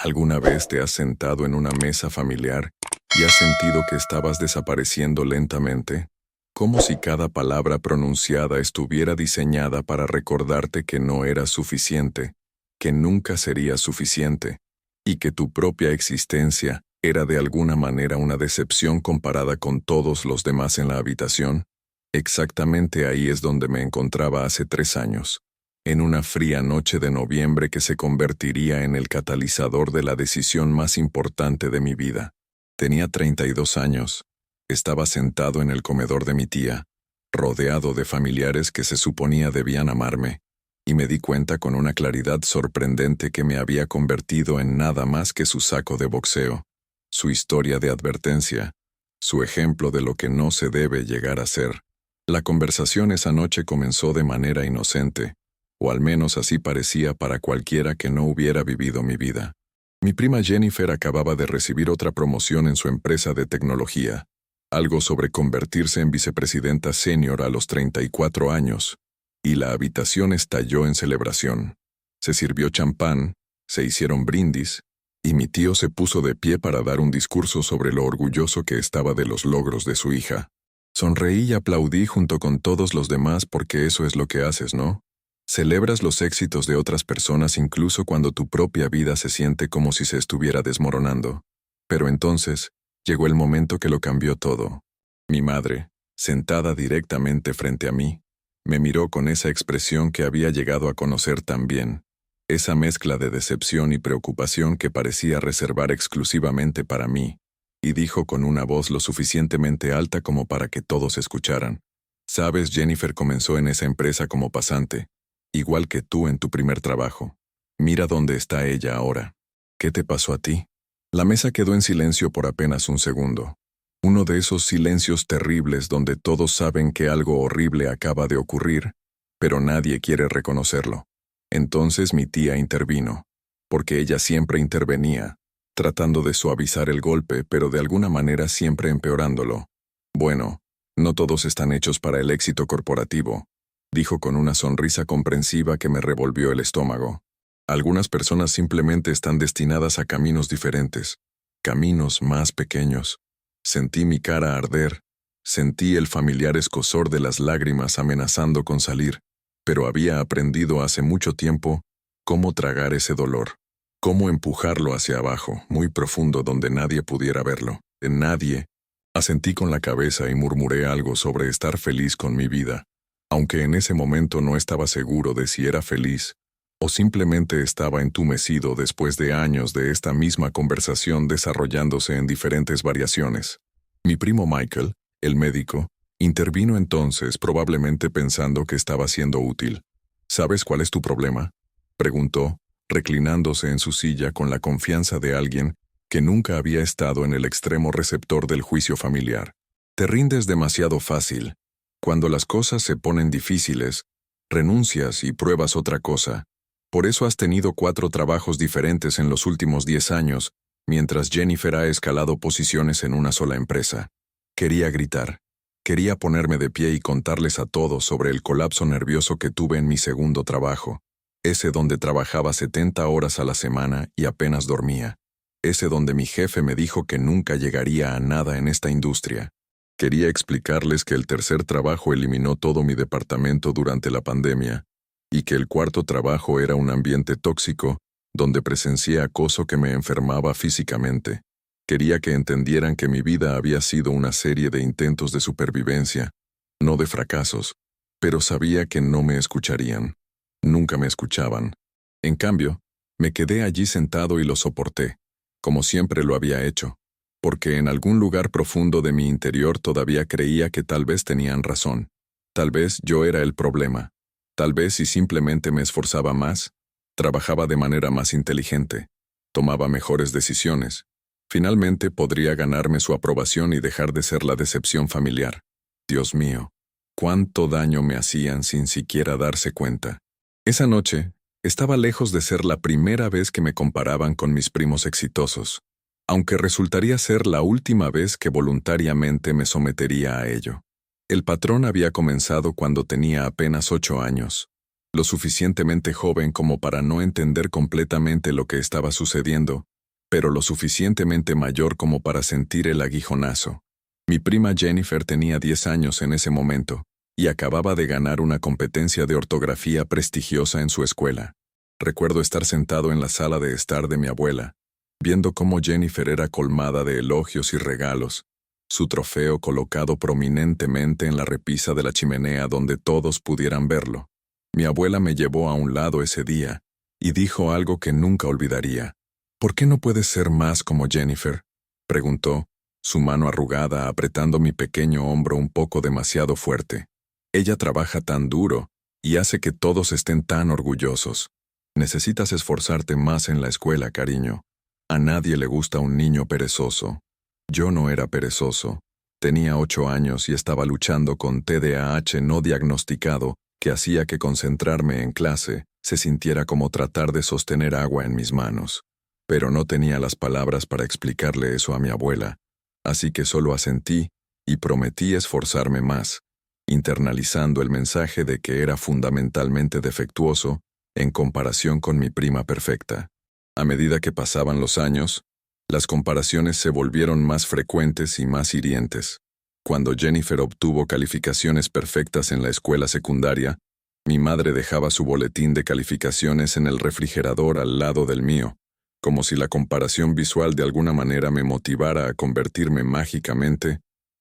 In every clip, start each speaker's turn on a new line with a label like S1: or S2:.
S1: ¿Alguna vez te has sentado en una mesa familiar y has sentido que estabas desapareciendo lentamente? Como si cada palabra pronunciada estuviera diseñada para recordarte que no eras suficiente, que nunca serías suficiente, y que tu propia existencia era de alguna manera una decepción comparada con todos los demás en la habitación. Exactamente ahí es donde me encontraba hace 3 años, en una fría noche de noviembre que se convertiría en el catalizador de la decisión más importante de mi vida. Tenía 32 años, estaba sentado en el comedor de mi tía, rodeado de familiares que se suponía debían amarme, y me di cuenta con una claridad sorprendente que me había convertido en nada más que su saco de boxeo, su historia de advertencia, su ejemplo de lo que no se debe llegar a ser. La conversación esa noche comenzó de manera inocente, o al menos así parecía para cualquiera que no hubiera vivido mi vida. Mi prima Jennifer acababa de recibir otra promoción en su empresa de tecnología, algo sobre convertirse en vicepresidenta senior a los 34 años, y la habitación estalló en celebración. Se sirvió champán, se hicieron brindis, y mi tío se puso de pie para dar un discurso sobre lo orgulloso que estaba de los logros de su hija. Sonreí y aplaudí junto con todos los demás porque eso es lo que haces, ¿no? Celebras los éxitos de otras personas incluso cuando tu propia vida se siente como si se estuviera desmoronando. Pero entonces, llegó el momento que lo cambió todo. Mi madre, sentada directamente frente a mí, me miró con esa expresión que había llegado a conocer tan bien, esa mezcla de decepción y preocupación que parecía reservar exclusivamente para mí, y dijo con una voz lo suficientemente alta como para que todos escucharan. Sabes, Jennifer comenzó en esa empresa como pasante, igual que tú en tu primer trabajo. Mira dónde está ella ahora. ¿Qué te pasó a ti? La mesa quedó en silencio por apenas un segundo. Uno de esos silencios terribles donde todos saben que algo horrible acaba de ocurrir, pero nadie quiere reconocerlo. Entonces mi tía intervino, porque ella siempre intervenía, tratando de suavizar el golpe, pero de alguna manera siempre empeorándolo. Bueno, no todos están hechos para el éxito corporativo, dijo con una sonrisa comprensiva que me revolvió el estómago. Algunas personas simplemente están destinadas a caminos diferentes, caminos más pequeños. Sentí mi cara arder, sentí el familiar escozor de las lágrimas amenazando con salir, pero había aprendido hace mucho tiempo cómo tragar ese dolor, cómo empujarlo hacia abajo, muy profundo donde nadie pudiera verlo. En nadie. Asentí con la cabeza y murmuré algo sobre estar feliz con mi vida, aunque en ese momento no estaba seguro de si era feliz o simplemente estaba entumecido después de años de esta misma conversación desarrollándose en diferentes variaciones. Mi primo Michael, el médico, intervino entonces probablemente pensando que estaba siendo útil. ¿Sabes cuál es tu problema?, preguntó, reclinándose en su silla con la confianza de alguien que nunca había estado en el extremo receptor del juicio familiar. Te rindes demasiado fácil. Cuando las cosas se ponen difíciles, renuncias y pruebas otra cosa. Por eso has tenido 4 trabajos diferentes en los últimos 10 años, mientras Jennifer ha escalado posiciones en una sola empresa. Quería gritar. Quería ponerme de pie y contarles a todos sobre el colapso nervioso que tuve en mi segundo trabajo, ese donde trabajaba 70 horas a la semana y apenas dormía, ese donde mi jefe me dijo que nunca llegaría a nada en esta industria. Quería explicarles que el tercer trabajo eliminó todo mi departamento durante la pandemia, y que el cuarto trabajo era un ambiente tóxico, donde presencié acoso que me enfermaba físicamente. Quería que entendieran que mi vida había sido una serie de intentos de supervivencia, no de fracasos, pero sabía que no me escucharían. Nunca me escuchaban. En cambio, me quedé allí sentado y lo soporté, como siempre lo había hecho, porque en algún lugar profundo de mi interior todavía creía que tal vez tenían razón. Tal vez yo era el problema. Tal vez si simplemente me esforzaba más, trabajaba de manera más inteligente, tomaba mejores decisiones, finalmente podría ganarme su aprobación y dejar de ser la decepción familiar. Dios mío, cuánto daño me hacían sin siquiera darse cuenta. Esa noche, estaba lejos de ser la primera vez que me comparaban con mis primos exitosos, aunque resultaría ser la última vez que voluntariamente me sometería a ello. El patrón había comenzado cuando tenía apenas 8 años, lo suficientemente joven como para no entender completamente lo que estaba sucediendo, pero lo suficientemente mayor como para sentir el aguijonazo. Mi prima Jennifer tenía 10 años en ese momento, y acababa de ganar una competencia de ortografía prestigiosa en su escuela. Recuerdo estar sentado en la sala de estar de mi abuela, viendo cómo Jennifer era colmada de elogios y regalos, su trofeo colocado prominentemente en la repisa de la chimenea donde todos pudieran verlo. Mi abuela me llevó a un lado ese día, y dijo algo que nunca olvidaría. «¿Por qué no puedes ser más como Jennifer?», preguntó, su mano arrugada apretando mi pequeño hombro un poco demasiado fuerte. «Ella trabaja tan duro, y hace que todos estén tan orgullosos. Necesitas esforzarte más en la escuela, cariño. A nadie le gusta un niño perezoso». Yo no era perezoso. Tenía 8 años y estaba luchando con TDAH no diagnosticado, que hacía que concentrarme en clase se sintiera como tratar de sostener agua en mis manos. Pero no tenía las palabras para explicarle eso a mi abuela, así que solo asentí y prometí esforzarme más, internalizando el mensaje de que era fundamentalmente defectuoso en comparación con mi prima perfecta. A medida que pasaban los años, las comparaciones se volvieron más frecuentes y más hirientes. Cuando Jennifer obtuvo calificaciones perfectas en la escuela secundaria, mi madre dejaba su boletín de calificaciones en el refrigerador al lado del mío, como si la comparación visual de alguna manera me motivara a convertirme mágicamente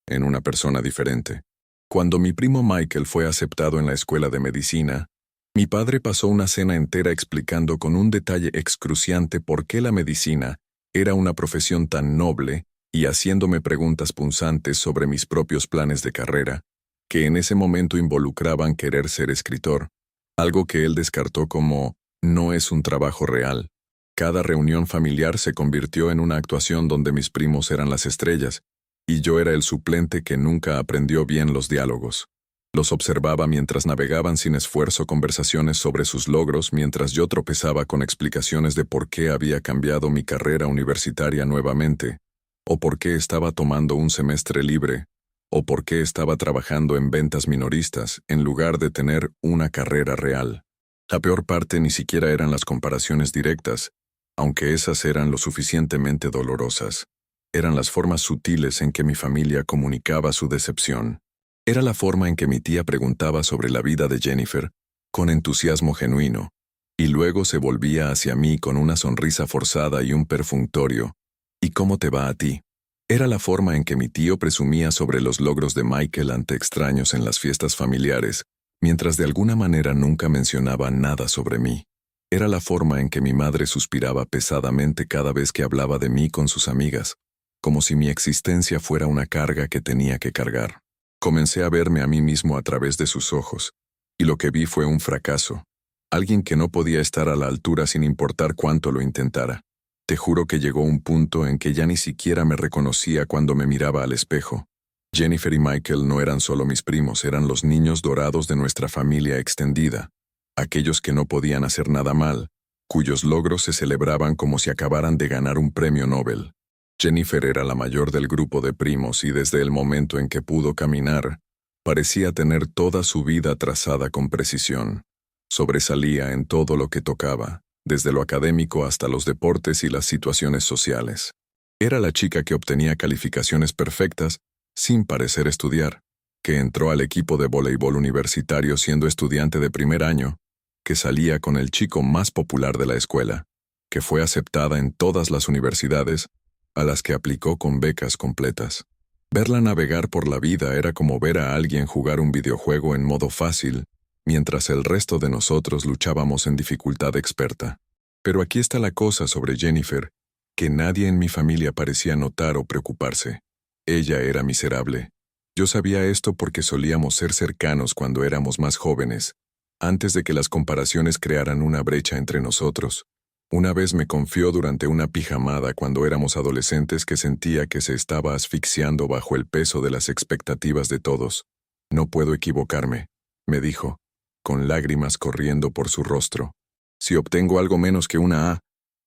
S1: en una persona diferente. Cuando mi primo Michael fue aceptado en la escuela de medicina, mi padre pasó una cena entera explicando con un detalle excruciante por qué la medicina era una profesión tan noble y haciéndome preguntas punzantes sobre mis propios planes de carrera, que en ese momento involucraban querer ser escritor, algo que él descartó como «no es un trabajo real». Cada reunión familiar se convirtió en una actuación donde mis primos eran las estrellas, y yo era el suplente que nunca aprendió bien los diálogos. Los observaba mientras navegaban sin esfuerzo conversaciones sobre sus logros mientras yo tropezaba con explicaciones de por qué había cambiado mi carrera universitaria nuevamente, o por qué estaba tomando un semestre libre, o por qué estaba trabajando en ventas minoristas en lugar de tener una carrera real. La peor parte ni siquiera eran las comparaciones directas, aunque esas eran lo suficientemente dolorosas. Eran las formas sutiles en que mi familia comunicaba su decepción. Era la forma en que mi tía preguntaba sobre la vida de Jennifer, con entusiasmo genuino, y luego se volvía hacia mí con una sonrisa forzada y un perfunctorio. «¿Y cómo te va a ti?». Era la forma en que mi tío presumía sobre los logros de Michael ante extraños en las fiestas familiares, mientras de alguna manera nunca mencionaba nada sobre mí. Era la forma en que mi madre suspiraba pesadamente cada vez que hablaba de mí con sus amigas, como si mi existencia fuera una carga que tenía que cargar. Comencé a verme a mí mismo a través de sus ojos, y lo que vi fue un fracaso. Alguien que no podía estar a la altura sin importar cuánto lo intentara. Te juro que llegó un punto en que ya ni siquiera me reconocía cuando me miraba al espejo. Jennifer y Michael no eran solo mis primos, eran los niños dorados de nuestra familia extendida. Aquellos que no podían hacer nada mal, cuyos logros se celebraban como si acabaran de ganar un premio Nobel. Jennifer era la mayor del grupo de primos y desde el momento en que pudo caminar, parecía tener toda su vida trazada con precisión. Sobresalía en todo lo que tocaba, desde lo académico hasta los deportes y las situaciones sociales. Era la chica que obtenía calificaciones perfectas sin parecer estudiar, que entró al equipo de voleibol universitario siendo estudiante de primer año, que salía con el chico más popular de la escuela, que fue aceptada en todas las universidades, a las que aplicó con becas completas. Verla navegar por la vida era como ver a alguien jugar un videojuego en modo fácil, mientras el resto de nosotros luchábamos en dificultad experta. Pero aquí está la cosa sobre Jennifer, que nadie en mi familia parecía notar o preocuparse. Ella era miserable. Yo sabía esto porque solíamos ser cercanos cuando éramos más jóvenes, antes de que las comparaciones crearan una brecha entre nosotros. Una vez me confió durante una pijamada cuando éramos adolescentes que sentía que se estaba asfixiando bajo el peso de las expectativas de todos. «No puedo equivocarme», me dijo, con lágrimas corriendo por su rostro. «Si obtengo algo menos que una A,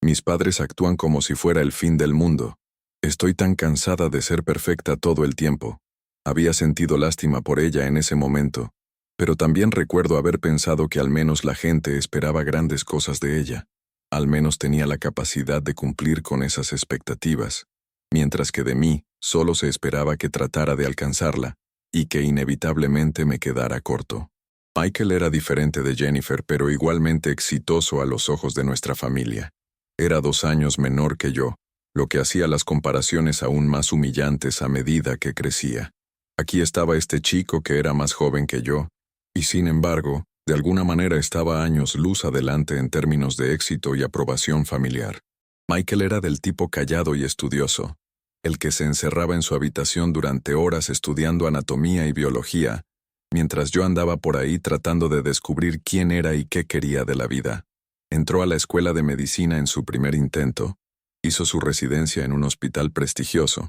S1: mis padres actúan como si fuera el fin del mundo. Estoy tan cansada de ser perfecta todo el tiempo». Había sentido lástima por ella en ese momento, pero también recuerdo haber pensado que al menos la gente esperaba grandes cosas de ella. Al menos tenía la capacidad de cumplir con esas expectativas, mientras que de mí solo se esperaba que tratara de alcanzarla, y que inevitablemente me quedara corto. Michael era diferente de Jennifer, pero igualmente exitoso a los ojos de nuestra familia. Era 2 años menor que yo, lo que hacía las comparaciones aún más humillantes a medida que crecía. Aquí estaba este chico que era más joven que yo, y sin embargo, de alguna manera estaba años luz adelante en términos de éxito y aprobación familiar. Michael era del tipo callado y estudioso, el que se encerraba en su habitación durante horas estudiando anatomía y biología, mientras yo andaba por ahí tratando de descubrir quién era y qué quería de la vida. Entró a la escuela de medicina en su primer intento, hizo su residencia en un hospital prestigioso,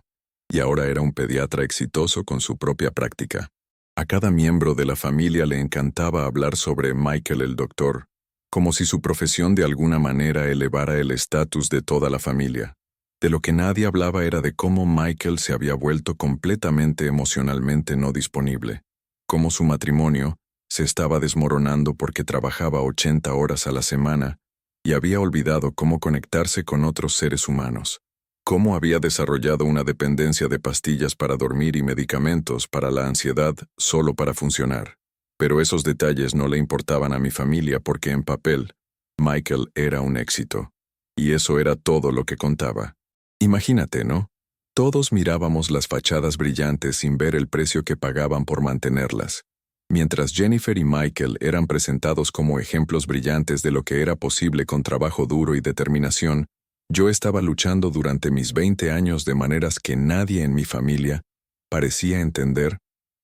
S1: y ahora era un pediatra exitoso con su propia práctica. A cada miembro de la familia le encantaba hablar sobre Michael el doctor, como si su profesión de alguna manera elevara el estatus de toda la familia. De lo que nadie hablaba era de cómo Michael se había vuelto completamente emocionalmente no disponible, cómo su matrimonio se estaba desmoronando porque trabajaba 80 horas a la semana y había olvidado cómo conectarse con otros seres humanos, cómo había desarrollado una dependencia de pastillas para dormir y medicamentos para la ansiedad solo para funcionar. Pero esos detalles no le importaban a mi familia porque en papel, Michael era un éxito. Y eso era todo lo que contaba. Imagínate, ¿no? Todos mirábamos las fachadas brillantes sin ver el precio que pagaban por mantenerlas. Mientras Jennifer y Michael eran presentados como ejemplos brillantes de lo que era posible con trabajo duro y determinación, yo estaba luchando durante mis 20 años de maneras que nadie en mi familia parecía entender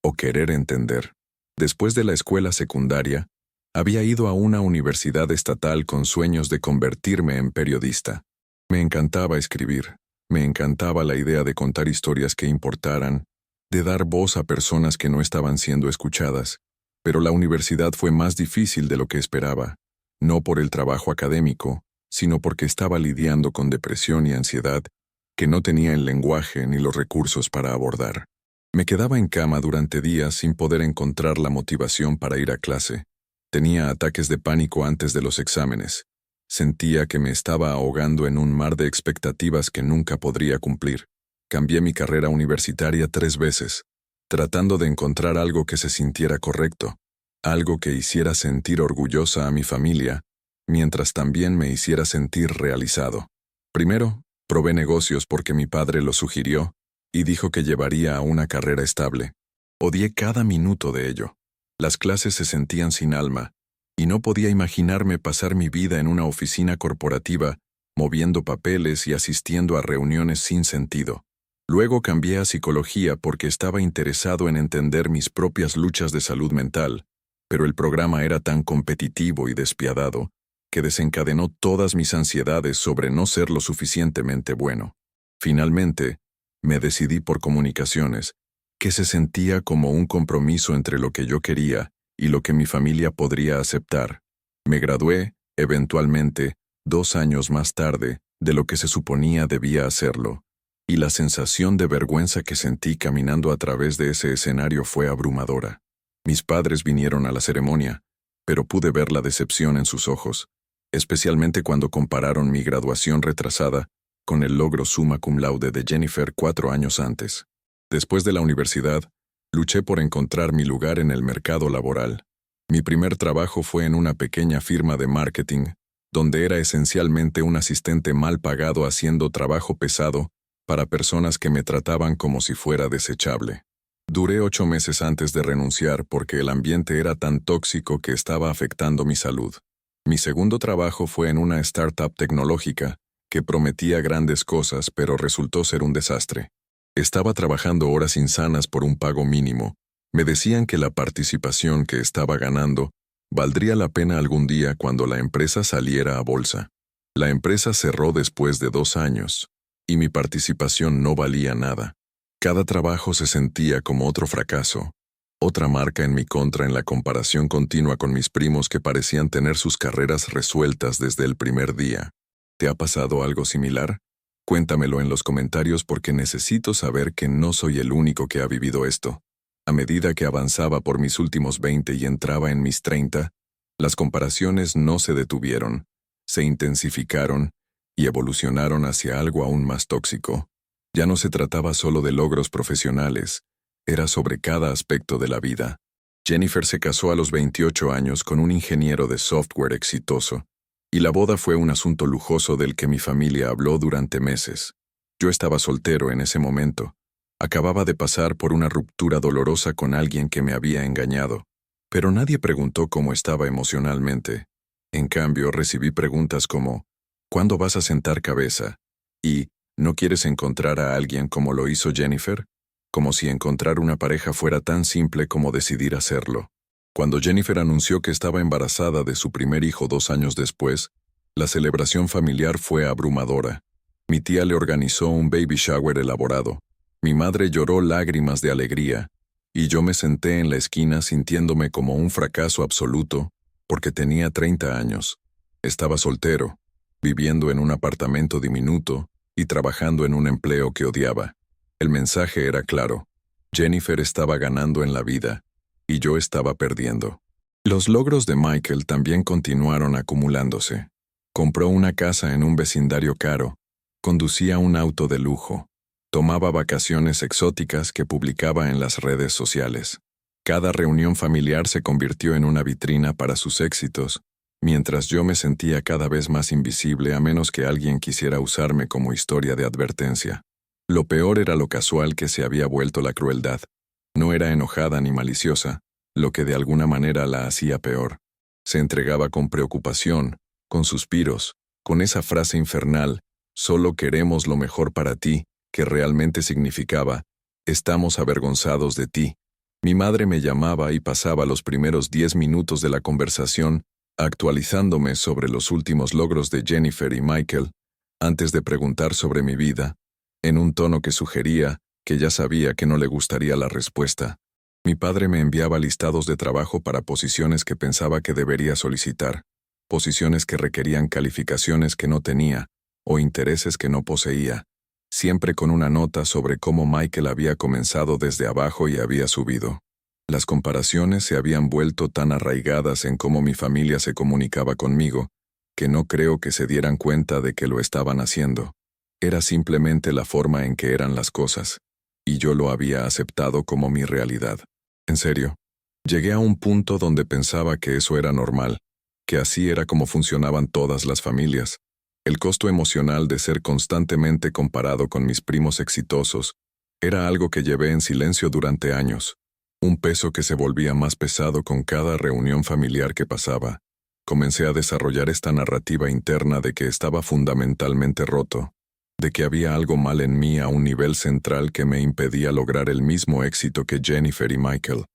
S1: o querer entender. Después de la escuela secundaria, había ido a una universidad estatal con sueños de convertirme en periodista. Me encantaba escribir, me encantaba la idea de contar historias que importaran, de dar voz a personas que no estaban siendo escuchadas, pero la universidad fue más difícil de lo que esperaba, no por el trabajo académico, sino porque estaba lidiando con depresión y ansiedad que no tenía el lenguaje ni los recursos para abordar. Me quedaba en cama durante días sin poder encontrar la motivación para ir a clase. Tenía ataques de pánico antes de los exámenes. Sentía que me estaba ahogando en un mar de expectativas que nunca podría cumplir. Cambié mi carrera universitaria 3 veces, tratando de encontrar algo que se sintiera correcto, algo que hiciera sentir orgullosa a mi familia, mientras también me hiciera sentir realizado. Primero, probé negocios porque mi padre lo sugirió y dijo que llevaría a una carrera estable. Odié cada minuto de ello. Las clases se sentían sin alma, y no podía imaginarme pasar mi vida en una oficina corporativa, moviendo papeles y asistiendo a reuniones sin sentido. Luego cambié a psicología porque estaba interesado en entender mis propias luchas de salud mental, pero el programa era tan competitivo y despiadado que desencadenó todas mis ansiedades sobre no ser lo suficientemente bueno. Finalmente, me decidí por comunicaciones, que se sentía como un compromiso entre lo que yo quería y lo que mi familia podría aceptar. Me gradué, eventualmente, 2 años más tarde de lo que se suponía debía hacerlo, y la sensación de vergüenza que sentí caminando a través de ese escenario fue abrumadora. Mis padres vinieron a la ceremonia, pero pude ver la decepción en sus ojos, especialmente cuando compararon mi graduación retrasada con el logro summa cum laude de Jennifer 4 años antes. Después de la universidad, luché por encontrar mi lugar en el mercado laboral. Mi primer trabajo fue en una pequeña firma de marketing, donde era esencialmente un asistente mal pagado haciendo trabajo pesado para personas que me trataban como si fuera desechable. Duré 8 meses antes de renunciar porque el ambiente era tan tóxico que estaba afectando mi salud. Mi segundo trabajo fue en una startup tecnológica que prometía grandes cosas pero resultó ser un desastre. Estaba trabajando horas insanas por un pago mínimo. Me decían que la participación que estaba ganando valdría la pena algún día cuando la empresa saliera a bolsa. La empresa cerró después de 2 años, y mi participación no valía nada. Cada trabajo se sentía como otro fracaso, otra marca en mi contra en la comparación continua con mis primos que parecían tener sus carreras resueltas desde el primer día. ¿Te ha pasado algo similar? Cuéntamelo en los comentarios porque necesito saber que no soy el único que ha vivido esto. A medida que avanzaba por mis últimos 20 y entraba en mis 30, las comparaciones no se detuvieron. se intensificaron y evolucionaron hacia algo aún más tóxico. Ya no se trataba solo de logros profesionales, era sobre cada aspecto de la vida. Jennifer se casó a los 28 años con un ingeniero de software exitoso, y la boda fue un asunto lujoso del que mi familia habló durante meses. Yo estaba soltero en ese momento. Acababa de pasar por una ruptura dolorosa con alguien que me había engañado, pero nadie preguntó cómo estaba emocionalmente. En cambio, recibí preguntas como, ¿cuándo vas a sentar cabeza? Y, ¿no quieres encontrar a alguien como lo hizo Jennifer? Como si encontrar una pareja fuera tan simple como decidir hacerlo. Cuando Jennifer anunció que estaba embarazada de su primer hijo 2 años después, la celebración familiar fue abrumadora. Mi tía le organizó un baby shower elaborado. Mi madre lloró lágrimas de alegría, y yo me senté en la esquina sintiéndome como un fracaso absoluto, porque tenía 30 años. Estaba soltero, viviendo en un apartamento diminuto y trabajando en un empleo que odiaba. El mensaje era claro. Jennifer estaba ganando en la vida, y yo estaba perdiendo. Los logros de Michael también continuaron acumulándose. Compró una casa en un vecindario caro, conducía un auto de lujo, tomaba vacaciones exóticas que publicaba en las redes sociales. Cada reunión familiar se convirtió en una vitrina para sus éxitos, mientras yo me sentía cada vez más invisible a menos que alguien quisiera usarme como historia de advertencia. Lo peor era lo casual que se había vuelto la crueldad. No era enojada ni maliciosa, lo que de alguna manera la hacía peor. Se entregaba con preocupación, con suspiros, con esa frase infernal, «Solo queremos lo mejor para ti», que realmente significaba, «Estamos avergonzados de ti». Mi madre me llamaba y pasaba los primeros 10 minutos de la conversación actualizándome sobre los últimos logros de Jennifer y Michael, antes de preguntar sobre mi vida, en un tono que sugería que ya sabía que no le gustaría la respuesta. Mi padre me enviaba listados de trabajo para posiciones que pensaba que debería solicitar, posiciones que requerían calificaciones que no tenía o intereses que no poseía, siempre con una nota sobre cómo Michael había comenzado desde abajo y había subido. Las comparaciones se habían vuelto tan arraigadas en cómo mi familia se comunicaba conmigo, que no creo que se dieran cuenta de que lo estaban haciendo. Era simplemente la forma en que eran las cosas, y yo lo había aceptado como mi realidad. En serio, llegué a un punto donde pensaba que eso era normal, que así era como funcionaban todas las familias. El costo emocional de ser constantemente comparado con mis primos exitosos era algo que llevé en silencio durante años, un peso que se volvía más pesado con cada reunión familiar que pasaba. Comencé a desarrollar esta narrativa interna de que estaba fundamentalmente roto, de que había algo mal en mí a un nivel central que me impedía lograr el mismo éxito que Jennifer y Michael.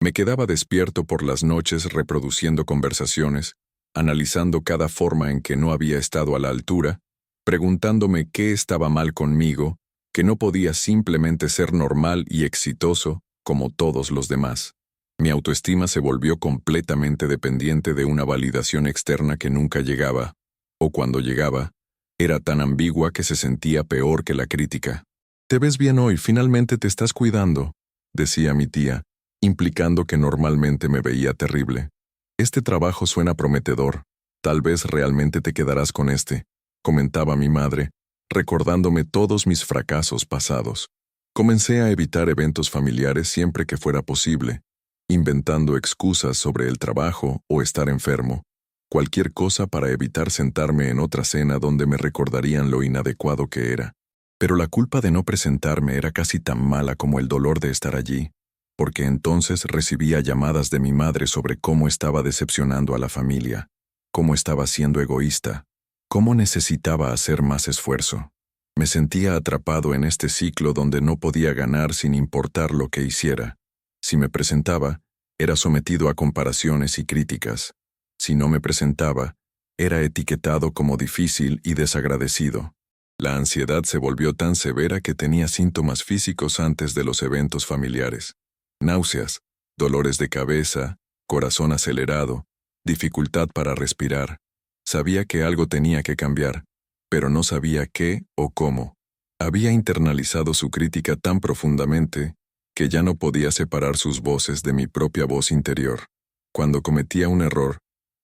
S1: Me quedaba despierto por las noches reproduciendo conversaciones, analizando cada forma en que no había estado a la altura, preguntándome qué estaba mal conmigo, que no podía simplemente ser normal y exitoso como todos los demás. Mi autoestima se volvió completamente dependiente de una validación externa que nunca llegaba, o cuando llegaba, era tan ambigua que se sentía peor que la crítica. «Te ves bien hoy, finalmente te estás cuidando», decía mi tía, implicando que normalmente me veía terrible. «Este trabajo suena prometedor, tal vez realmente te quedarás con este», comentaba mi madre, recordándome todos mis fracasos pasados. Comencé a evitar eventos familiares siempre que fuera posible, inventando excusas sobre el trabajo o estar enfermo. Cualquier cosa para evitar sentarme en otra cena donde me recordarían lo inadecuado que era. Pero la culpa de no presentarme era casi tan mala como el dolor de estar allí, porque entonces recibía llamadas de mi madre sobre cómo estaba decepcionando a la familia, cómo estaba siendo egoísta, cómo necesitaba hacer más esfuerzo. Me sentía atrapado en este ciclo donde no podía ganar sin importar lo que hiciera. Si me presentaba, era sometido a comparaciones y críticas. Si no me presentaba, era etiquetado como difícil y desagradecido. La ansiedad se volvió tan severa que tenía síntomas físicos antes de los eventos familiares. Náuseas, dolores de cabeza, corazón acelerado, dificultad para respirar. Sabía que algo tenía que cambiar, pero no sabía qué o cómo. Había internalizado su crítica tan profundamente que ya no podía separar sus voces de mi propia voz interior. Cuando cometía un error,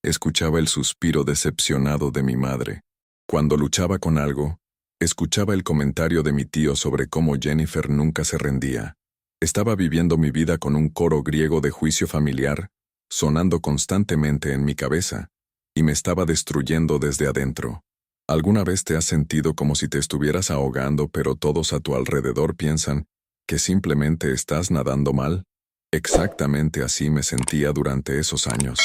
S1: Escuchaba el suspiro decepcionado de mi madre. Cuando luchaba con algo, escuchaba el comentario de mi tío sobre cómo Jennifer nunca se rendía. Estaba viviendo mi vida con un coro griego de juicio familiar, sonando constantemente en mi cabeza, y me estaba destruyendo desde adentro. ¿Alguna vez te has sentido como si te estuvieras ahogando, pero todos a tu alrededor piensan que simplemente estás nadando mal? Exactamente así me sentía durante esos años.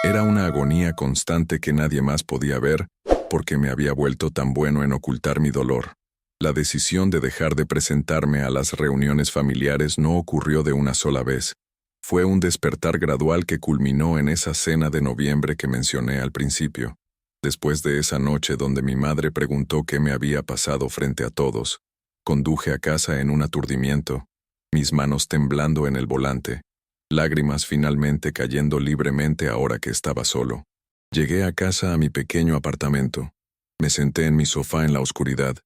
S1: Era una agonía constante que nadie más podía ver, porque me había vuelto tan bueno en ocultar mi dolor. La decisión de dejar de presentarme a las reuniones familiares no ocurrió de una sola vez. Fue un despertar gradual que culminó en esa cena de noviembre que mencioné al principio. Después de esa noche donde mi madre preguntó qué me había pasado frente a todos, conduje a casa en un aturdimiento, mis manos temblando en el volante, lágrimas finalmente cayendo libremente ahora que estaba solo. Llegué a casa a mi pequeño apartamento. Me senté en mi sofá en la oscuridad,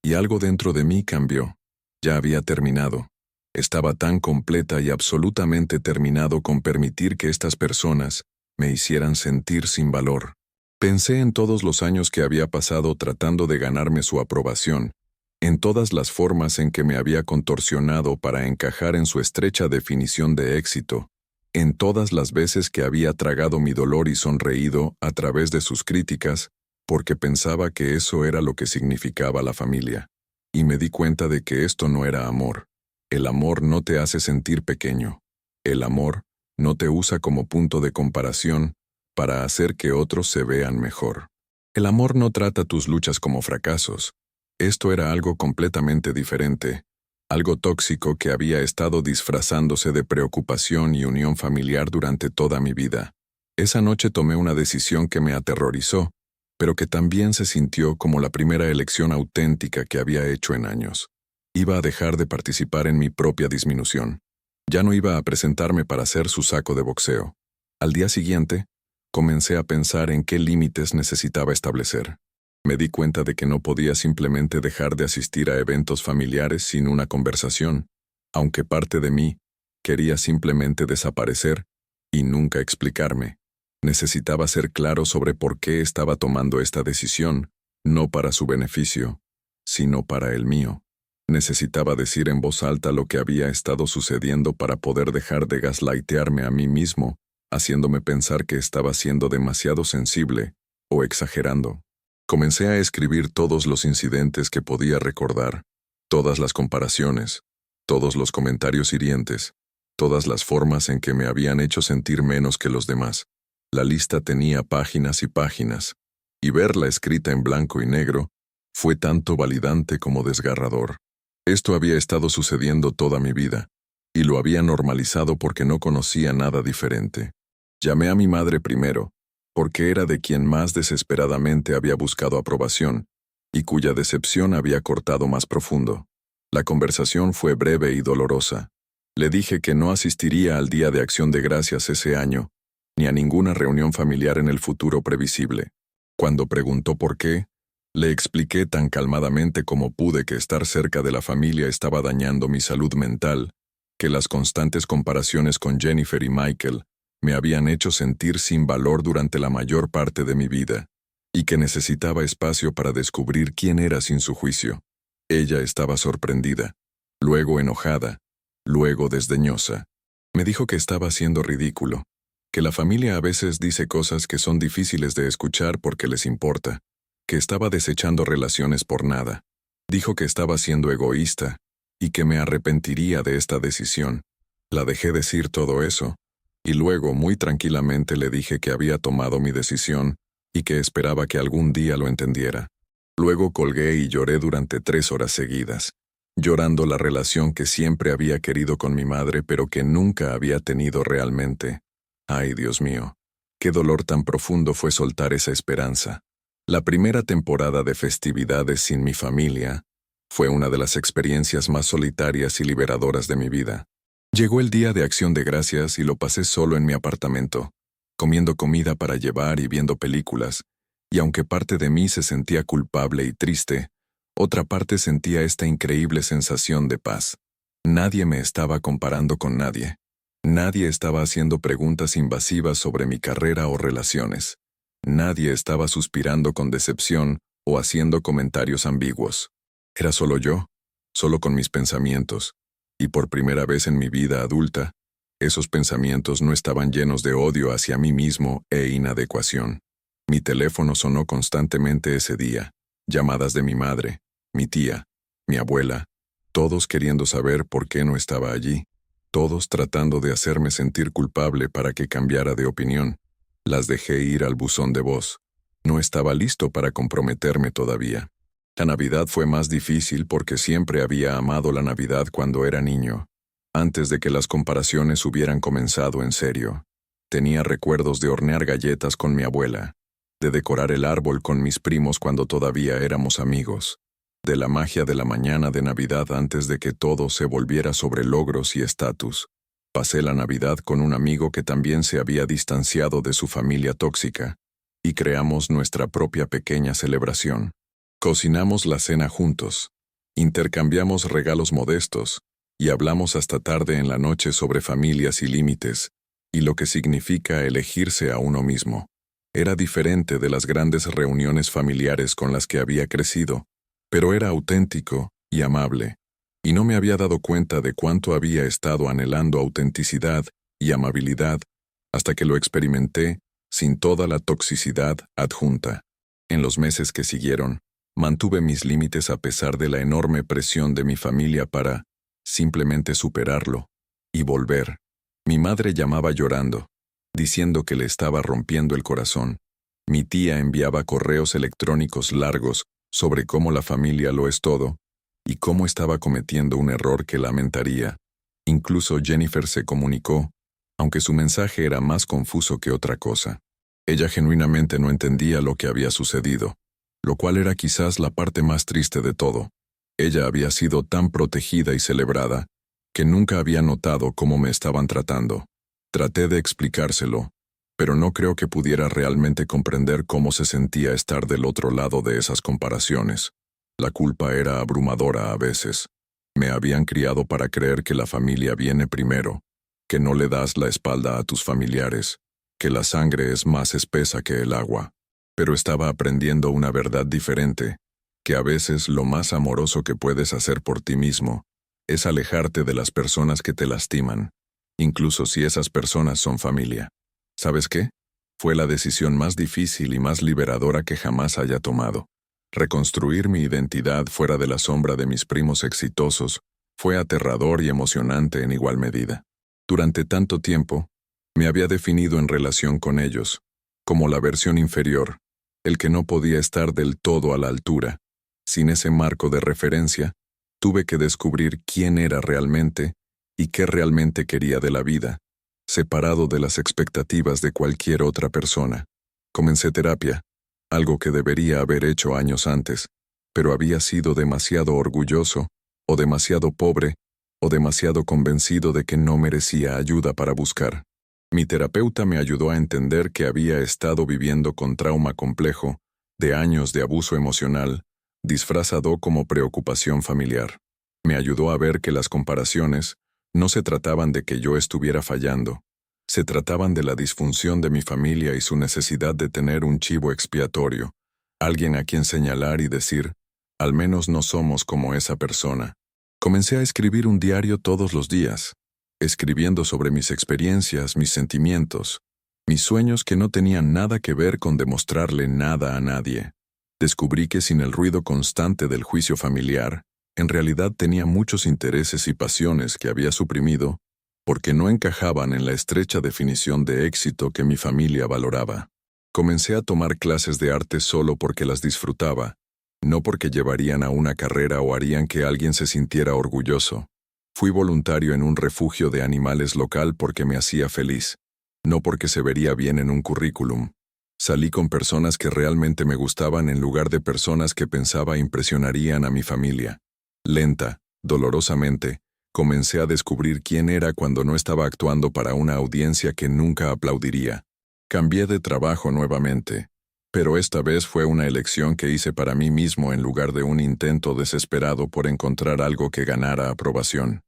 S1: y algo dentro de mí cambió. Ya había terminado. Estaba tan completa y absolutamente terminado con permitir que estas personas me hicieran sentir sin valor. Pensé en todos los años que había pasado tratando de ganarme su aprobación, en todas las formas en que me había contorsionado para encajar en su estrecha definición de éxito, en todas las veces que había tragado mi dolor y sonreído a través de sus críticas, porque pensaba que eso era lo que significaba la familia. Y me di cuenta de que esto no era amor. El amor no te hace sentir pequeño. El amor no te usa como punto de comparación para hacer que otros se vean mejor. El amor no trata tus luchas como fracasos. Esto era algo completamente diferente, algo tóxico que había estado disfrazándose de preocupación y unión familiar durante toda mi vida. Esa noche tomé una decisión que me aterrorizó, pero que también se sintió como la primera elección auténtica que había hecho en años. Iba a dejar de participar en mi propia disminución. Ya no iba a presentarme para ser su saco de boxeo. Al día siguiente, comencé a pensar en qué límites necesitaba establecer. Me di cuenta de que no podía simplemente dejar de asistir a eventos familiares sin una conversación, aunque parte de mí quería simplemente desaparecer y nunca explicarme. Necesitaba ser claro sobre por qué estaba tomando esta decisión, no para su beneficio, sino para el mío. Necesitaba decir en voz alta lo que había estado sucediendo para poder dejar de gaslightearme a mí mismo, haciéndome pensar que estaba siendo demasiado sensible o exagerando. Comencé a escribir todos los incidentes que podía recordar, todas las comparaciones, todos los comentarios hirientes, todas las formas en que me habían hecho sentir menos que los demás. La lista tenía páginas y páginas, y verla escrita en blanco y negro fue tanto validante como desgarrador. Esto había estado sucediendo toda mi vida, y lo había normalizado porque no conocía nada diferente. Llamé a mi madre primero, porque era de quien más desesperadamente había buscado aprobación, y cuya decepción había cortado más profundo. La conversación fue breve y dolorosa. Le dije que no asistiría al Día de Acción de Gracias ese año, ni a ninguna reunión familiar en el futuro previsible. Cuando preguntó por qué, le expliqué tan calmadamente como pude que estar cerca de la familia estaba dañando mi salud mental, que las constantes comparaciones con Jennifer y Michael me habían hecho sentir sin valor durante la mayor parte de mi vida, y que necesitaba espacio para descubrir quién era sin su juicio. Ella estaba sorprendida, luego enojada, luego desdeñosa. Me dijo que estaba haciendo ridículo, que la familia a veces dice cosas que son difíciles de escuchar porque les importa, que estaba desechando relaciones por nada. Dijo que estaba siendo egoísta, y que me arrepentiría de esta decisión. La dejé decir todo eso, y luego muy tranquilamente le dije que había tomado mi decisión y que esperaba que algún día lo entendiera. Luego colgué y lloré durante 3 horas seguidas, llorando la relación que siempre había querido con mi madre pero que nunca había tenido realmente. Ay, Dios mío, qué dolor tan profundo fue soltar esa esperanza. La primera temporada de festividades sin mi familia fue una de las experiencias más solitarias y liberadoras de mi vida. Llegó el Día de Acción de Gracias y lo pasé solo en mi apartamento, comiendo comida para llevar y viendo películas, y aunque parte de mí se sentía culpable y triste, otra parte sentía esta increíble sensación de paz. Nadie me estaba comparando con nadie. Nadie estaba haciendo preguntas invasivas sobre mi carrera o relaciones. Nadie estaba suspirando con decepción o haciendo comentarios ambiguos. Era solo yo, solo con mis pensamientos, y por primera vez en mi vida adulta, esos pensamientos no estaban llenos de odio hacia mí mismo e inadecuación. Mi teléfono sonó constantemente ese día, llamadas de mi madre, mi tía, mi abuela, todos queriendo saber por qué no estaba allí, todos tratando de hacerme sentir culpable para que cambiara de opinión. Las dejé ir al buzón de voz. No estaba listo para comprometerme todavía. La Navidad fue más difícil porque siempre había amado la Navidad cuando era niño, antes de que las comparaciones hubieran comenzado en serio. Tenía recuerdos de hornear galletas con mi abuela, de decorar el árbol con mis primos cuando todavía éramos amigos, de la magia de la mañana de Navidad antes de que todo se volviera sobre logros y estatus. Pasé la Navidad con un amigo que también se había distanciado de su familia tóxica, y creamos nuestra propia pequeña celebración. Cocinamos la cena juntos, intercambiamos regalos modestos, y hablamos hasta tarde en la noche sobre familias y límites, y lo que significa elegirse a uno mismo. Era diferente de las grandes reuniones familiares con las que había crecido, pero era auténtico y amable, y no me había dado cuenta de cuánto había estado anhelando autenticidad y amabilidad hasta que lo experimenté sin toda la toxicidad adjunta. En los meses que siguieron, mantuve mis límites a pesar de la enorme presión de mi familia para simplemente superarlo y volver. Mi madre llamaba llorando, diciendo que le estaba rompiendo el corazón. Mi tía enviaba correos electrónicos largos sobre cómo la familia lo es todo, y cómo estaba cometiendo un error que lamentaría. Incluso Jennifer se comunicó, aunque su mensaje era más confuso que otra cosa. Ella genuinamente no entendía lo que había sucedido, lo cual era quizás la parte más triste de todo. Ella había sido tan protegida y celebrada, que nunca había notado cómo me estaban tratando. Traté de explicárselo, pero no creo que pudiera realmente comprender cómo se sentía estar del otro lado de esas comparaciones. La culpa era abrumadora a veces. Me habían criado para creer que la familia viene primero, que no le das la espalda a tus familiares, que la sangre es más espesa que el agua. Pero estaba aprendiendo una verdad diferente, que a veces lo más amoroso que puedes hacer por ti mismo es alejarte de las personas que te lastiman, incluso si esas personas son familia. ¿Sabes qué? Fue la decisión más difícil y más liberadora que jamás haya tomado. Reconstruir mi identidad fuera de la sombra de mis primos exitosos fue aterrador y emocionante en igual medida. Durante tanto tiempo, me había definido en relación con ellos, como la versión inferior, el que no podía estar del todo a la altura. Sin ese marco de referencia, tuve que descubrir quién era realmente y qué realmente quería de la vida, separado de las expectativas de cualquier otra persona. Comencé terapia, algo que debería haber hecho años antes, pero había sido demasiado orgulloso, o demasiado pobre, o demasiado convencido de que no merecía ayuda para buscar. Mi terapeuta me ayudó a entender que había estado viviendo con trauma complejo, de años de abuso emocional, disfrazado como preocupación familiar. Me ayudó a ver que las comparaciones no se trataban de que yo estuviera fallando, se trataban de la disfunción de mi familia y su necesidad de tener un chivo expiatorio, alguien a quien señalar y decir, al menos no somos como esa persona. Comencé a escribir un diario todos los días, escribiendo sobre mis experiencias, mis sentimientos, mis sueños que no tenían nada que ver con demostrarle nada a nadie. Descubrí que sin el ruido constante del juicio familiar, en realidad tenía muchos intereses y pasiones que había suprimido porque no encajaban en la estrecha definición de éxito que mi familia valoraba. Comencé a tomar clases de arte solo porque las disfrutaba, no porque llevarían a una carrera o harían que alguien se sintiera orgulloso. Fui voluntario en un refugio de animales local porque me hacía feliz, no porque se vería bien en un currículum. Salí con personas que realmente me gustaban en lugar de personas que pensaba impresionarían a mi familia. Lenta, dolorosamente, comencé a descubrir quién era cuando no estaba actuando para una audiencia que nunca aplaudiría. Cambié de trabajo nuevamente, pero esta vez fue una elección que hice para mí mismo en lugar de un intento desesperado por encontrar algo que ganara aprobación.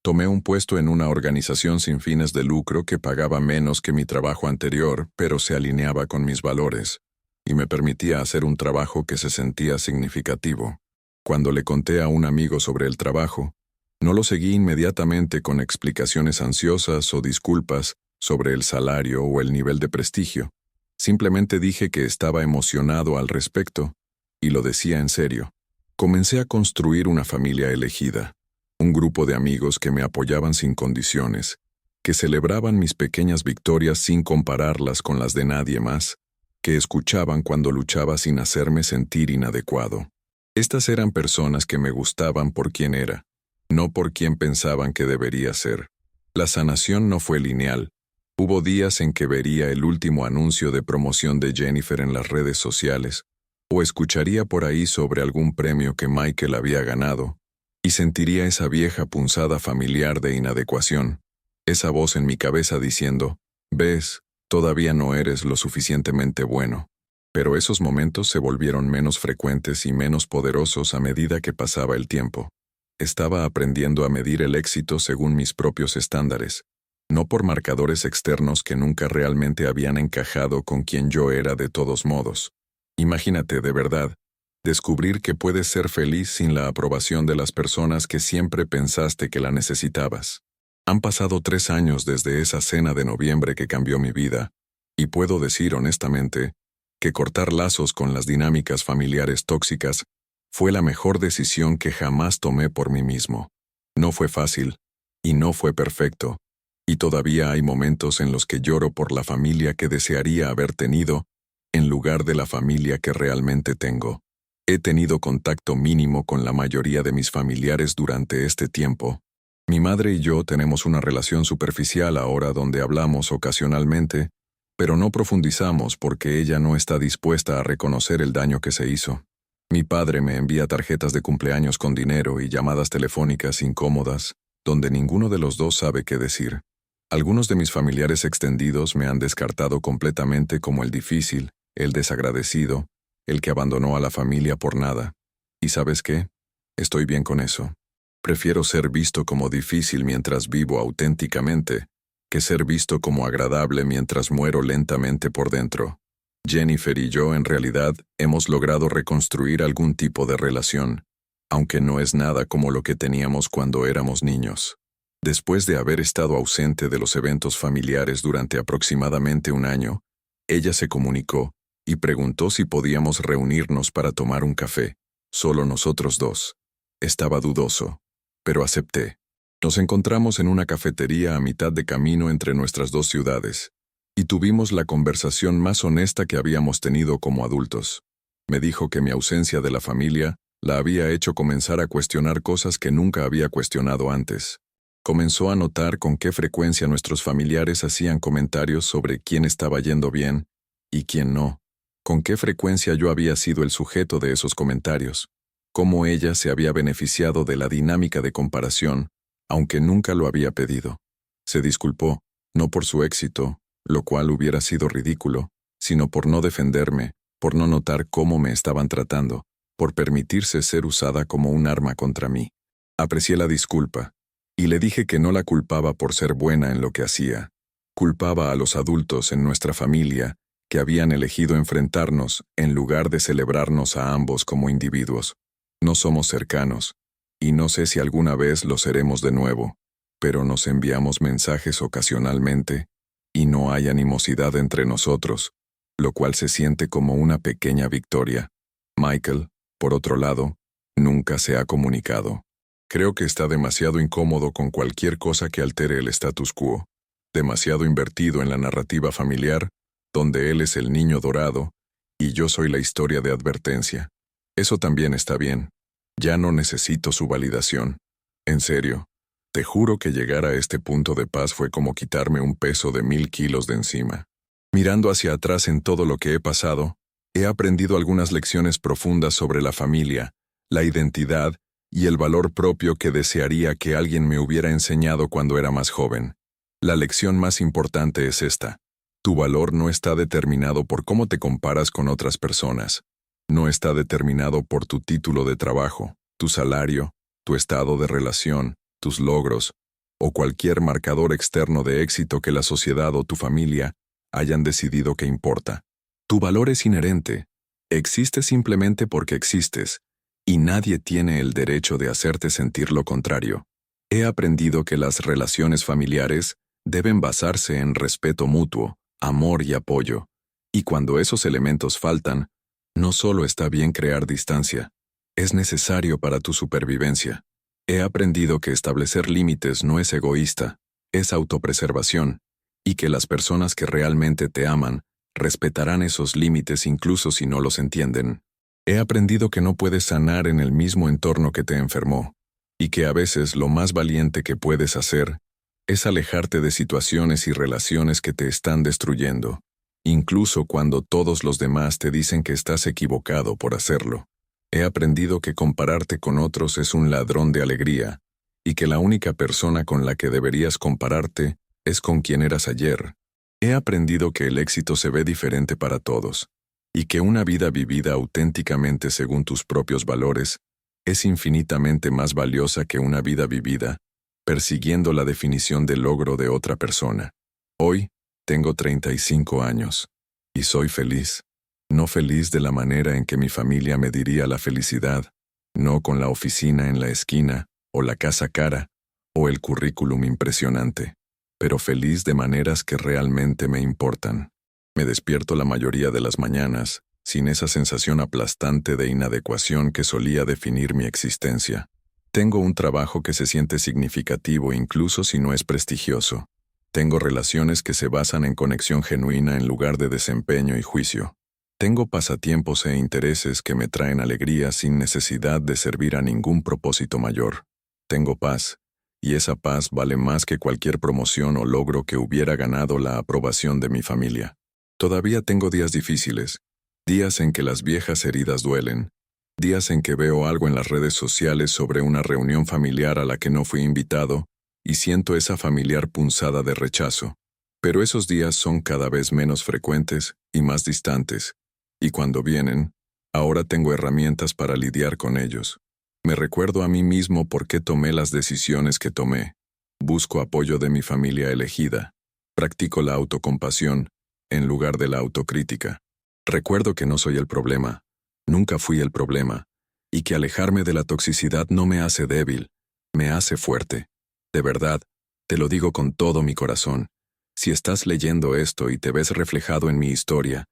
S1: Tomé un puesto en una organización sin fines de lucro que pagaba menos que mi trabajo anterior, pero se alineaba con mis valores, y me permitía hacer un trabajo que se sentía significativo. Cuando le conté a un amigo sobre el trabajo, no lo seguí inmediatamente con explicaciones ansiosas o disculpas sobre el salario o el nivel de prestigio. Simplemente dije que estaba emocionado al respecto, y lo decía en serio. Comencé a construir una familia elegida, un grupo de amigos que me apoyaban sin condiciones, que celebraban mis pequeñas victorias sin compararlas con las de nadie más, que escuchaban cuando luchaba sin hacerme sentir inadecuado. Estas eran personas que me gustaban por quien era, no por quien pensaban que debería ser. La sanación no fue lineal. Hubo días en que vería el último anuncio de promoción de Jennifer en las redes sociales, o escucharía por ahí sobre algún premio que Michael había ganado, y sentiría esa vieja punzada familiar de inadecuación, esa voz en mi cabeza diciendo, «Ves, todavía no eres lo suficientemente bueno». Pero esos momentos se volvieron menos frecuentes y menos poderosos a medida que pasaba el tiempo. Estaba aprendiendo a medir el éxito según mis propios estándares, no por marcadores externos que nunca realmente habían encajado con quien yo era de todos modos. Imagínate, de verdad, descubrir que puedes ser feliz sin la aprobación de las personas que siempre pensaste que la necesitabas. Han pasado 3 años desde esa cena de noviembre que cambió mi vida, y puedo decir honestamente que cortar lazos con las dinámicas familiares tóxicas fue la mejor decisión que jamás tomé por mí mismo. No fue fácil, y no fue perfecto, y todavía hay momentos en los que lloro por la familia que desearía haber tenido, en lugar de la familia que realmente tengo. He tenido contacto mínimo con la mayoría de mis familiares durante este tiempo. Mi madre y yo tenemos una relación superficial ahora donde hablamos ocasionalmente, pero no profundizamos porque ella no está dispuesta a reconocer el daño que se hizo. Mi padre me envía tarjetas de cumpleaños con dinero y llamadas telefónicas incómodas, donde ninguno de los dos sabe qué decir. Algunos de mis familiares extendidos me han descartado completamente como el difícil, el desagradecido, el que abandonó a la familia por nada. ¿Y sabes qué? Estoy bien con eso. Prefiero ser visto como difícil mientras vivo auténticamente, que ser visto como agradable mientras muero lentamente por dentro. Jennifer y yo en realidad hemos logrado reconstruir algún tipo de relación, aunque no es nada como lo que teníamos cuando éramos niños. Después de haber estado ausente de los eventos familiares durante aproximadamente 1 año, ella se comunicó y preguntó si podíamos reunirnos para tomar un café, solo nosotros dos. Estaba dudoso, pero acepté. Nos encontramos en una cafetería a mitad de camino entre nuestras 2 ciudades, y tuvimos la conversación más honesta que habíamos tenido como adultos. Me dijo que mi ausencia de la familia la había hecho comenzar a cuestionar cosas que nunca había cuestionado antes. Comenzó a notar con qué frecuencia nuestros familiares hacían comentarios sobre quién estaba yendo bien y quién no, con qué frecuencia yo había sido el sujeto de esos comentarios, cómo ella se había beneficiado de la dinámica de comparación, aunque nunca lo había pedido. Se disculpó, no por su éxito, lo cual hubiera sido ridículo, sino por no defenderme, por no notar cómo me estaban tratando, por permitirse ser usada como un arma contra mí. Aprecié la disculpa, y le dije que no la culpaba por ser buena en lo que hacía. Culpaba a los adultos en nuestra familia que habían elegido enfrentarnos en lugar de celebrarnos a ambos como individuos. No somos cercanos, y no sé si alguna vez lo seremos de nuevo, pero nos enviamos mensajes ocasionalmente, y no hay animosidad entre nosotros, lo cual se siente como una pequeña victoria. Michael, por otro lado, nunca se ha comunicado. Creo que está demasiado incómodo con cualquier cosa que altere el status quo, demasiado invertido en la narrativa familiar, donde él es el niño dorado, y yo soy la historia de advertencia. Eso también está bien. Ya no necesito su validación. En serio, te juro que llegar a este punto de paz fue como quitarme un peso de 1000 kilos de encima. Mirando hacia atrás en todo lo que he pasado, he aprendido algunas lecciones profundas sobre la familia, la identidad y el valor propio que desearía que alguien me hubiera enseñado cuando era más joven. La lección más importante es esta. Tu valor no está determinado por cómo te comparas con otras personas. No está determinado por tu título de trabajo, tu salario, tu estado de relación, tus logros, o cualquier marcador externo de éxito que la sociedad o tu familia hayan decidido que importa. Tu valor es inherente. Existe simplemente porque existes, y nadie tiene el derecho de hacerte sentir lo contrario. He aprendido que las relaciones familiares deben basarse en respeto mutuo, amor y apoyo, y cuando esos elementos faltan, no solo está bien crear distancia, es necesario para tu supervivencia. He aprendido que establecer límites no es egoísta, es autopreservación, y que las personas que realmente te aman respetarán esos límites incluso si no los entienden. He aprendido que no puedes sanar en el mismo entorno que te enfermó, y que a veces lo más valiente que puedes hacer es alejarte de situaciones y relaciones que te están destruyendo, incluso cuando todos los demás te dicen que estás equivocado por hacerlo. He aprendido que compararte con otros es un ladrón de alegría, y que la única persona con la que deberías compararte es con quien eras ayer. He aprendido que el éxito se ve diferente para todos, y que una vida vivida auténticamente según tus propios valores es infinitamente más valiosa que una vida vivida persiguiendo la definición de logro de otra persona. Hoy, tengo 35 años, y soy feliz. No feliz de la manera en que mi familia me diría la felicidad, no con la oficina en la esquina, o la casa cara, o el currículum impresionante, pero feliz de maneras que realmente me importan. Me despierto la mayoría de las mañanas, sin esa sensación aplastante de inadecuación que solía definir mi existencia. Tengo un trabajo que se siente significativo incluso si no es prestigioso. Tengo relaciones que se basan en conexión genuina en lugar de desempeño y juicio. Tengo pasatiempos e intereses que me traen alegría sin necesidad de servir a ningún propósito mayor. Tengo paz, y esa paz vale más que cualquier promoción o logro que hubiera ganado la aprobación de mi familia. Todavía tengo días difíciles, días en que las viejas heridas duelen, días en que veo algo en las redes sociales sobre una reunión familiar a la que no fui invitado y siento esa familiar punzada de rechazo. Pero esos días son cada vez menos frecuentes y más distantes, y cuando vienen, ahora tengo herramientas para lidiar con ellos. Me recuerdo a mí mismo por qué tomé las decisiones que tomé. Busco apoyo de mi familia elegida. Practico la autocompasión en lugar de la autocrítica. Recuerdo que no soy el problema. Nunca fui el problema, y que alejarme de la toxicidad no me hace débil, me hace fuerte. De verdad, te lo digo con todo mi corazón. Si estás leyendo esto y te ves reflejado en mi historia,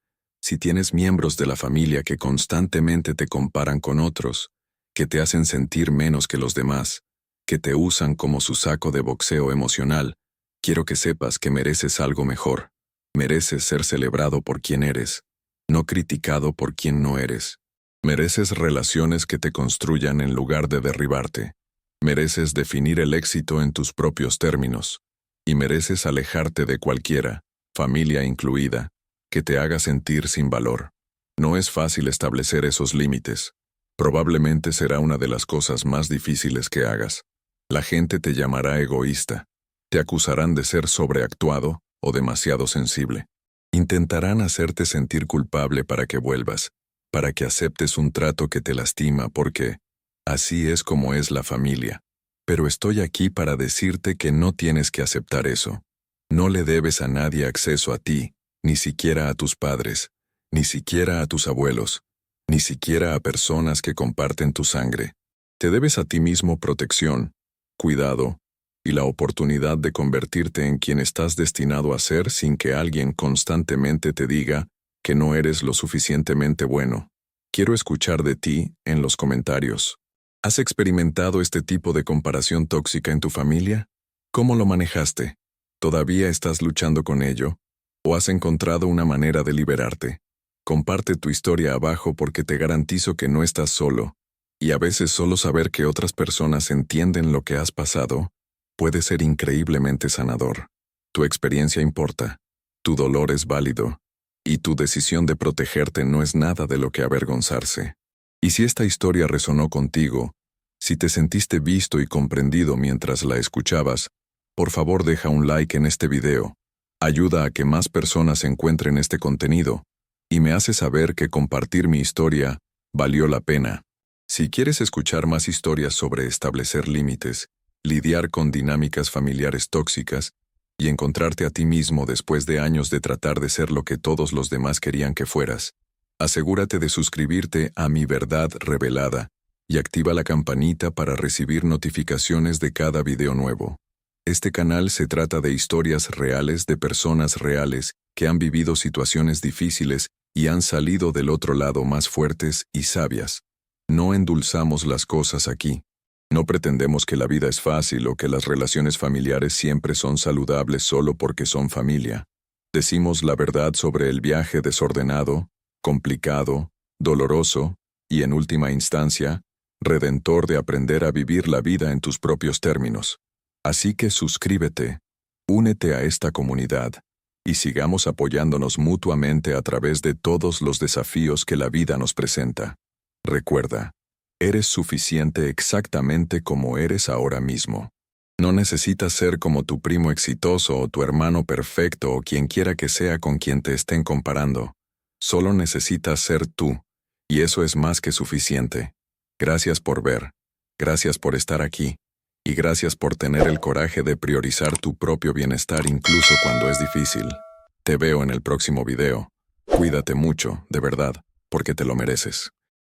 S1: si tienes miembros de la familia que constantemente te comparan con otros, que te hacen sentir menos que los demás, que te usan como su saco de boxeo emocional, quiero que sepas que mereces algo mejor. Mereces ser celebrado por quien eres, no criticado por quien no eres. Mereces relaciones que te construyan en lugar de derribarte. Mereces definir el éxito en tus propios términos. Y mereces alejarte de cualquiera, familia incluida, que te haga sentir sin valor. No es fácil establecer esos límites. Probablemente será una de las cosas más difíciles que hagas. La gente te llamará egoísta. Te acusarán de ser sobreactuado o demasiado sensible. Intentarán hacerte sentir culpable para que vuelvas, para que aceptes un trato que te lastima porque así es como es la familia. Pero estoy aquí para decirte que no tienes que aceptar eso. No le debes a nadie acceso a ti, ni siquiera a tus padres, ni siquiera a tus abuelos, ni siquiera a personas que comparten tu sangre. Te debes a ti mismo protección, cuidado y la oportunidad de convertirte en quien estás destinado a ser sin que alguien constantemente te diga que no eres lo suficientemente bueno. Quiero escuchar de ti en los comentarios. ¿Has experimentado este tipo de comparación tóxica en tu familia? ¿Cómo lo manejaste? ¿Todavía estás luchando con ello? ¿O has encontrado una manera de liberarte? Comparte tu historia abajo porque te garantizo que no estás solo. Y a veces solo saber que otras personas entienden lo que has pasado puede ser increíblemente sanador. Tu experiencia importa. Tu dolor es válido. Y tu decisión de protegerte no es nada de lo que avergonzarse. Y si esta historia resonó contigo, si te sentiste visto y comprendido mientras la escuchabas, por favor deja un like en este video. Ayuda a que más personas encuentren este contenido, y me hace saber que compartir mi historia valió la pena. Si quieres escuchar más historias sobre establecer límites lidiar con dinámicas familiares tóxicas y encontrarte a ti mismo después de años de tratar de ser lo que todos los demás querían que fueras. Asegúrate de suscribirte a Mi Verdad Revelada y activa la campanita para recibir notificaciones de cada video nuevo. Este canal se trata de historias reales de personas reales que han vivido situaciones difíciles y han salido del otro lado más fuertes y sabias. No endulzamos las cosas aquí. No pretendemos que la vida es fácil o que las relaciones familiares siempre son saludables solo porque son familia. Decimos la verdad sobre el viaje desordenado, complicado, doloroso y, en última instancia, redentor de aprender a vivir la vida en tus propios términos. Así que suscríbete, únete a esta comunidad y sigamos apoyándonos mutuamente a través de todos los desafíos que la vida nos presenta. Recuerda, eres suficiente exactamente como eres ahora mismo. No necesitas ser como tu primo exitoso o tu hermano perfecto o quien quiera que sea con quien te estén comparando. Solo necesitas ser tú, y eso es más que suficiente. Gracias por ver, gracias por estar aquí, y gracias por tener el coraje de priorizar tu propio bienestar incluso cuando es difícil. Te veo en el próximo video. Cuídate mucho, de verdad, porque te lo mereces.